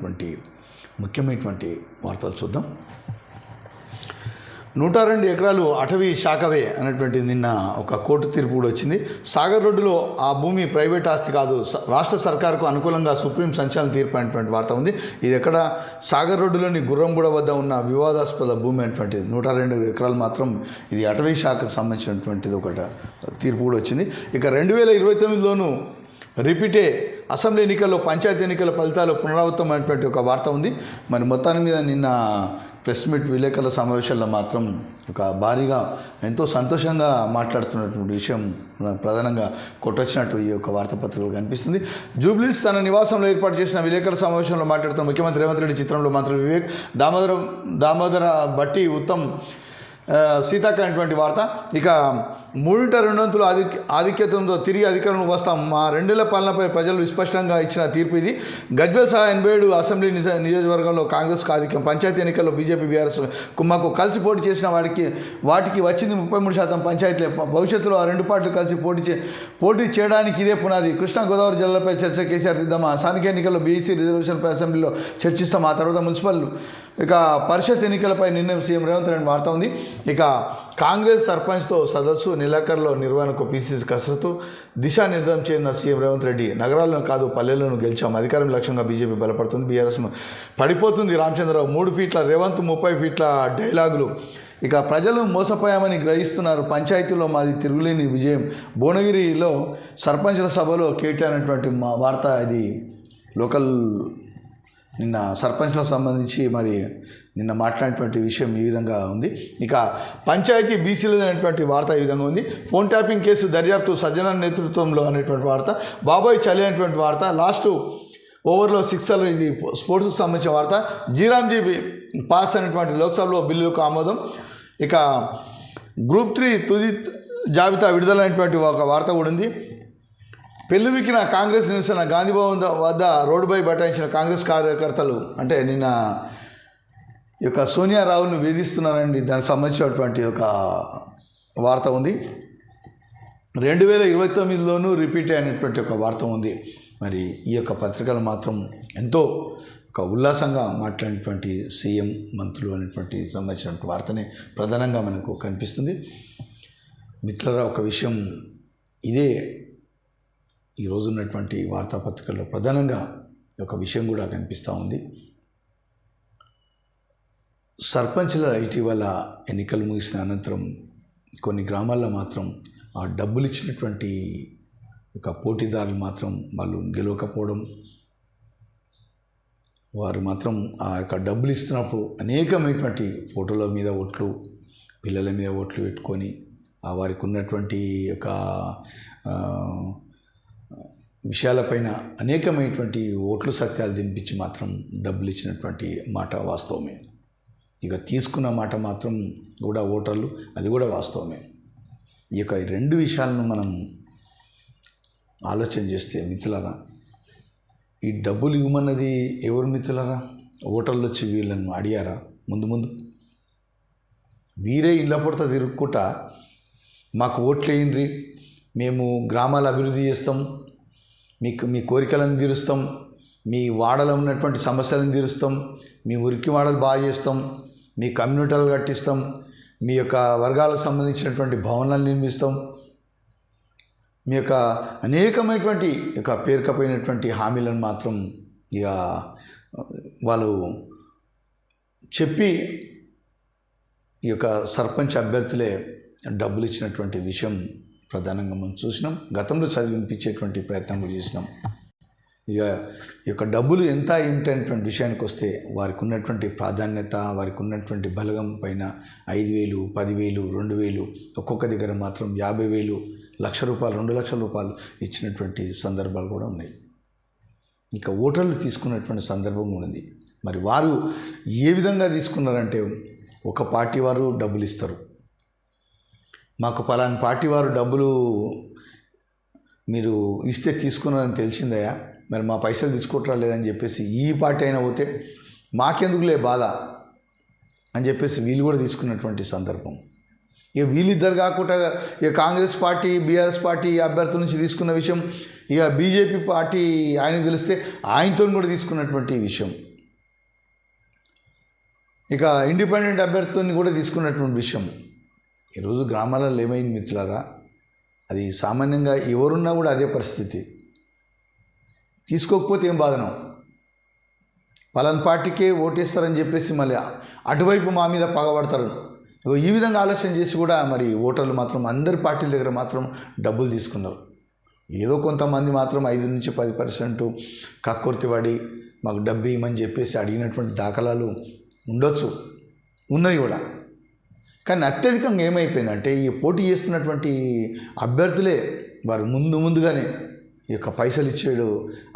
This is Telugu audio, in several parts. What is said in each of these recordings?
ఉన్నటువంటి ముఖ్యమైనటువంటి వార్తలు చూద్దాం. 102 ఎకరాలు అటవీ శాఖవే అనేటువంటి నిన్న ఒక కోర్టు తీర్పు కూడా వచ్చింది. సాగర్ రోడ్డులో ఆ భూమి ప్రైవేట్ ఆస్తి కాదు, రాష్ట్ర సర్కారుకు అనుకూలంగా సుప్రీం సంచలన తీర్పు అనేటువంటి వార్త ఉంది. ఇది ఎక్కడ? సాగర్ రోడ్డులోని గుర్రంగూడ వద్ద ఉన్న వివాదాస్పద భూమి అనేటువంటిది 102 ఎకరాలు మాత్రం ఇది అటవీ శాఖకు సంబంధించినటువంటిది ఒక తీర్పు కూడా వచ్చింది. ఇక 2029లోనూ రిపీటే అసెంబ్లీ ఎన్నికల్లో పంచాయతీ ఎన్నికల ఫలితాలు పునరావృతమైనటువంటి ఒక వార్త ఉంది. మరి మొత్తానికి మీద నిన్న ప్రెస్ మీట్ విలేకరుల సమావేశాల్లో మాత్రం ఒక భారీగా ఎంతో సంతోషంగా మాట్లాడుతున్నటువంటి విషయం ప్రధానంగా కొట్టొచ్చినట్టు ఈ యొక్క వార్తాపత్రికలో కనిపిస్తుంది. జూబ్లీహిల్స్ తన నివాసంలో ఏర్పాటు చేసిన విలేకరుల సమావేశంలో మాట్లాడుతున్న ముఖ్యమంత్రి రేవంత్ రెడ్డి చిత్రంలో మంత్రులు వివేక్, దామోదర భట్టి, ఉత్తమ్, సీతాక అనేటువంటి వార్త. ఇక 3/2 ఆధిక్యతతో తిరిగి అధికారంలోకి వస్తాం, మా 2 ఏళ్ల పాలనపై ప్రజలు విస్పష్టంగా ఇచ్చిన తీర్పు ఇది. గజ్వేల్ సహా 87 అసెంబ్లీ నియోజకవర్గంలో కాంగ్రెస్కు ఆధిక్యం. పంచాయతీ ఎన్నికల్లో బీజేపీ బీఆర్ఎస్ కుమ్మకు కలిసి పోటీ చేసిన వాటికి వచ్చింది 33% పంచాయతీలే. భవిష్యత్తులో ఆ 2 పార్టీలు కలిసి పోటీ చేయడానికి ఇదే పునాది. కృష్ణా గోదావరి జిల్లాలపై చర్చ కేసీఆర్ తీద్దామా? స్థానిక ఎన్నికల్లో బీసీ రిజర్వేషన్పై అసెంబ్లీలో చర్చిస్తాం. ఆ తర్వాత మున్సిపల్ పరిషత్ ఎన్నికలపై నిర్ణయం సీఎం రేవంత్ రెడ్డి వార్త ఉంది. ఇక కాంగ్రెస్ సర్పంచ్తో సదస్సు, నెలాఖరులో నిర్వహణకు పీసీసీ కసరత్తు, దిశానిర్దేశం చేయనున్న సీఎం రేవంత్ రెడ్డి. నగరాలను కాదు పల్లెలను గెలిచాం, అధికారం లక్ష్యంగా బీజేపీ బలపడుతుంది, బీఆర్ఎస్ను పడిపోతుంది రామచంద్రరావు. 3 ఫీట్ల రేవంత్, 30 ఫీట్ల డైలాగులు. ఇక ప్రజలు మోసపోయామని గ్రహిస్తున్నారు, పంచాయతీలో మాది తిరుగులేని విజయం. భువనగిరిలో సర్పంచ్ల సభలో కేటీఆర్ అనేటువంటి వార్త. ఇది లోకల్ నిన్న సర్పంచ్లకు సంబంధించి మరి నిన్న మాట్లాడినటువంటి విషయం ఈ విధంగా ఉంది. ఇక పంచాయతీ బీసీలు అనేటువంటి వార్త ఈ విధంగా ఉంది. ఫోన్ ట్యాపింగ్ కేసు దర్యాప్తు సజ్జన నేతృత్వంలో అనేటువంటి వార్త. బాబాయ్ చలి అనేటువంటి వార్త. లాస్ట్ ఓవర్లో 6 ఇది స్పోర్ట్స్కి సంబంధించిన వార్త. జీరాంజీ పాస్ అనేటువంటి లోక్సభలో బిల్లులకు ఆమోదం. ఇక గ్రూప్ 3 తుది జాబితా విడుదలైనటువంటి ఒక వార్త కూడా ఉంది. పెళ్లివికిన కాంగ్రెస్ నిరసన, గాంధీభవన్ వద్ద రోడ్డుపై బటాయించిన కాంగ్రెస్ కార్యకర్తలు. అంటే నిన్న ఈ యొక్క సోనియా రావుల్ని వేధిస్తున్నారండి, దానికి సంబంధించినటువంటి ఒక వార్త ఉంది. 2029లోనూ రిపీట్ అయినటువంటి ఒక వార్త ఉంది. మరి ఈ యొక్క పత్రికలు మాత్రం ఎంతో ఒక ఉల్లాసంగా మాట్లాడినటువంటి సీఎం, మంత్రులు అనేటువంటి సంబంధించినటువంటి వార్తనే ప్రధానంగా మనకు కనిపిస్తుంది. మిత్రులారా, ఒక విషయం ఇదే ఈరోజు ఉన్నటువంటి వార్తాపత్రికల్లో ప్రధానంగా ఒక విషయం కూడా కనిపిస్తూ ఉంది. సర్పంచ్ల ఇటీవల ఎన్నికలు ముగిసిన అనంతరం కొన్ని గ్రామాల్లో మాత్రం ఆ డబ్బులు ఇచ్చినటువంటి ఒక పోటీదారులు మాత్రం వాళ్ళు గెలవకపోవడం, వారు మాత్రం ఆ యొక్క డబ్బులు ఇస్తున్నప్పుడు అనేకమైనటువంటి ఫోటోల మీద ఓట్లు, పిల్లల మీద ఓట్లు పెట్టుకొని వారికి ఉన్నటువంటి ఒక విషయాలపైన అనేకమైనటువంటి ఓట్లు సత్యాలు దింపించి మాత్రం డబ్బులు ఇచ్చినటువంటి మాట వాస్తవమే. ఇక తీసుకున్న మాట మాత్రం కూడా ఓటర్లు, అది కూడా వాస్తవమే. ఈ యొక్క 2 విషయాలను మనం ఆలోచన చేస్తే మిత్రులారా, ఈ డబ్బులు ఇవ్వమన్నది ఎవరు మిత్రులారా? ఓటర్లు వచ్చి వీళ్ళను అడిగారా? ముందు వీరే ఇళ్ళ పొడత తిరుక్కుంటా మాకు ఓట్లు వేయండి, మేము గ్రామాల అభివృద్ధి చేస్తాం, మీ కోరికలను తీరుస్తాం, మీ వాడలో ఉన్నటువంటి సమస్యలను తీరుస్తాం, మీ ఉరికి వాడలు బాగా చేస్తాం, మీ కమ్యూనిటీలు కట్టిస్తాం, మీ యొక్క వర్గాలకు సంబంధించినటువంటి భవనాలు నిర్మిస్తాం, మీ యొక్క అనేకమైనటువంటి యొక్క పేరుకపోయినటువంటి హామీలను మాత్రం ఇక వాళ్ళు చెప్పి ఈ యొక్క సర్పంచ్ అభ్యర్థులే డబ్బులు ఇచ్చినటువంటి విషయం ప్రధానంగా మనం చూసినాం. గతంలో చదివినిపించేటువంటి ప్రయత్నం కూడా చేసినాం. ఇక ఈ యొక్క డబ్బులు ఎంత ఏమిటనేటువంటి విషయానికి వస్తే వారికి ఉన్నటువంటి ప్రాధాన్యత, వారికి ఉన్నటువంటి బలగం పైన 5,000, 10,000, 2,000, ఒక్కొక్క దగ్గర మాత్రం 50,000, ₹1,00,000, 2,00,000 రూపాయలు ఇచ్చినటువంటి సందర్భాలు కూడా ఉన్నాయి. ఇక ఓటర్లు తీసుకున్నటువంటి సందర్భం కూడా ఉంది. మరి వారు ఏ విధంగా తీసుకున్నారంటే, ఒక పార్టీ వారు డబ్బులు ఇస్తారు, మాకు పలానా పార్టీ వారు డబ్బులు మీరు ఇస్తే తీసుకున్నారని తెలిసిందయ్యా, మరి మా పైసలు తీసుకుంటారా లేదని చెప్పేసి ఈ పార్టీ అయినా పోతే మాకెందుకులే బాధ అని చెప్పేసి వీళ్ళు కూడా తీసుకున్నటువంటి సందర్భం. ఇక వీళ్ళిద్దరు కాకుండా ఇక కాంగ్రెస్ పార్టీ, బీఆర్ఎస్ పార్టీ అభ్యర్థుల నుంచి తీసుకున్న విషయం, ఇక బీజేపీ పార్టీ ఆయనకు తెలిస్తే ఆయనతో కూడా తీసుకున్నటువంటి విషయం. ఇక ఇండిపెండెంట్ అభ్యర్థిని కూడా తీసుకున్నటువంటి విషయం ఈరోజు గ్రామాలలో ఏమైంది మిత్రులారా, అది సామాన్యంగా ఎవరున్నా కూడా అదే పరిస్థితి. తీసుకోకపోతే ఏం బాధనం, పలానా పార్టీకే ఓటేస్తారని చెప్పేసి మళ్ళీ అటువైపు మా మీద పగబడతారు. ఈ విధంగా ఆలోచన చేసి కూడా మరి ఓటర్లు మాత్రం అందరి పార్టీల దగ్గర మాత్రం డబ్బులు తీసుకున్నారు. ఏదో కొంతమంది మాత్రం 5-10% కక్కుర్తి పడి మాకు డబ్బు ఇవ్వమని చెప్పేసి అడిగినటువంటి దాఖలాలు ఉండొచ్చు, ఉన్నాయి కూడా. కానీ అత్యధికంగా ఏమైపోయిందంటే ఈ పోటీ చేస్తున్నటువంటి అభ్యర్థులే వారు ముందుగానే ఈ యొక్క పైసలు ఇచ్చేడు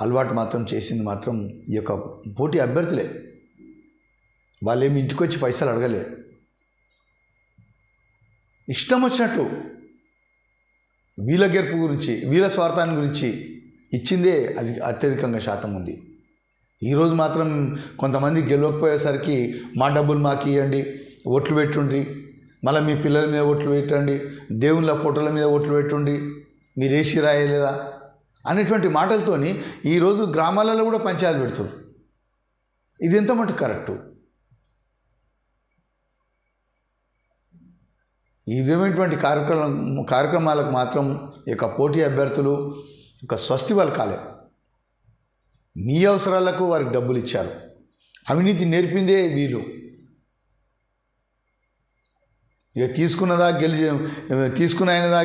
అలవాటు మాత్రం చేసింది మాత్రం ఈ యొక్క పోటీ అభ్యర్థులే. వాళ్ళేమి ఇంటికి వచ్చి పైసలు అడగలే, ఇష్టం వచ్చినట్టు వీళ్ళ గెలుపు గురించి వీళ్ళ స్వార్థాన్ని గురించి ఇచ్చిందే అది అత్యధికంగా శాతం ఉంది. ఈరోజు మాత్రం కొంతమంది గెలవకపోయేసరికి మా డబ్బులు మాకు ఇవ్వండి, ఓట్లు పెట్టుండి, మళ్ళీ మీ పిల్లల మీద ఓట్లు పెట్టండి, దేవుళ్ళ ఫోటోల మీద ఓట్లు పెట్టుండి, మీరు ఏసీ రాయలేదా అనేటువంటి మాటలతోని ఈరోజు గ్రామాలలో కూడా పంచాయతీ పెడుతున్నారు. ఇది ఎంత మటుకు కరెక్టు? ఈ విధమైనటువంటి కార్యక్రమాలకు మాత్రం ఇక పోటీ అభ్యర్థులు ఒక స్వస్తి పలకాలే. మీ అవసరాలకు వారికి డబ్బులు ఇచ్చారు, అవినీతి నేర్పిందే వీళ్ళు. ఇక తీసుకున్న ఆయనదా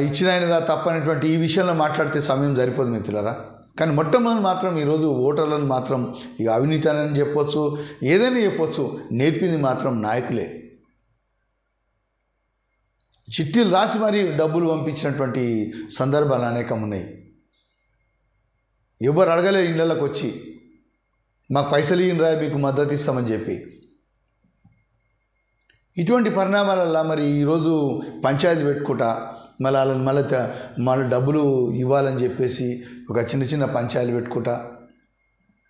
ఇచ్చిన ఆయనదా తప్పనేటువంటి ఈ విషయంలో మాట్లాడితే సమయం సరిపోదు మిత్రులారా. కానీ మొట్టమొదటి మాత్రం ఈరోజు ఓటర్లను మాత్రం ఇక అవినీతి అని చెప్పొచ్చు, ఏదైనా చెప్పొచ్చు, నేర్పింది మాత్రం నాయకులే. చిట్టీలు రాసి మరీ డబ్బులు పంపించినటువంటి సందర్భాలు అనేకం ఉన్నాయి. ఎవరు అడగలే ఇళ్ళకి వచ్చి మాకు పైసలు ఇయ్యరా మీకు మద్దతు ఇస్తామని చెప్పి. ఇటువంటి పరిణామాలల్లో మరి ఈరోజు పంచాయతీ పెట్టుకుంటా మళ్ళీ డబ్బులు ఇవ్వాలని చెప్పేసి ఒక చిన్న పంచాయతీలు పెట్టుకుంటా,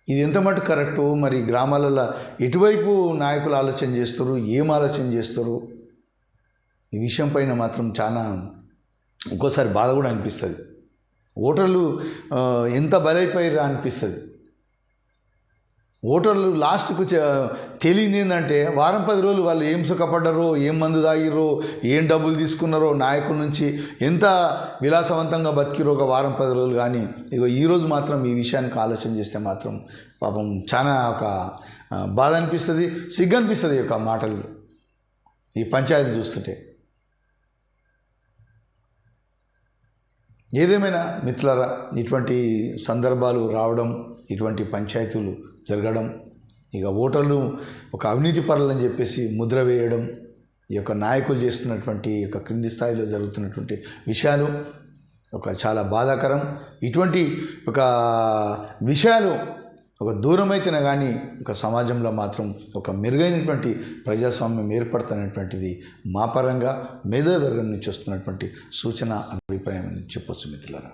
ఇది ఎంత మటుకు కరెక్టు? మరి గ్రామాలలో ఎటువైపు నాయకులు ఆలోచన చేస్తారు, ఏం ఆలోచన చేస్తారు? ఈ విషయం పైన మాత్రం చాలా ఒక్కోసారి బాధ కూడా అనిపిస్తుంది. ఓటర్లు ఎంత బలైపోయారా అనిపిస్తుంది. ఓటర్లు లాస్ట్కు తెలియదు ఏంటంటే 10 రోజులు వాళ్ళు ఏం సుఖపడ్డారో, ఏం మందు తాగిరో, ఏం డబ్బులు తీసుకున్నారో నాయకుల నుంచి, ఎంత విలాసవంతంగా బతికిరో ఒక 10 రోజులు. కానీ ఈరోజు మాత్రం ఈ విషయానికి ఆలోచన చేస్తే మాత్రం పాపం చాలా ఒక బాధ అనిపిస్తుంది, సిగ్గు అనిపిస్తుంది ఈ మాటలు, ఈ పంచాయతీ చూస్తుంటే. ఏదేమైనా మిత్రులారా, ఇటువంటి సందర్భాలు రావడం, ఇటువంటి పంచాయతీలు జరగడం, ఇక ఓటర్లు ఒక అవినీతి పరులని చెప్పేసి ముద్ర వేయడం, ఈ యొక్క నాయకులు చేస్తున్నటువంటి యొక్క క్రింది స్థాయిలో జరుగుతున్నటువంటి విషయాలు ఒక చాలా బాధాకరం. ఇటువంటి ఒక విషయాలు ఒక దూరమైతేనే కానీ ఒక సమాజంలో మాత్రం ఒక మెరుగైనటువంటి ప్రజాస్వామ్యం ఏర్పడుతున్నటువంటిది మా పరంగా మేధావర్గం నుంచి వస్తున్నటువంటి సూచన అభిప్రాయం అని చెప్పొచ్చు మిత్రులారా.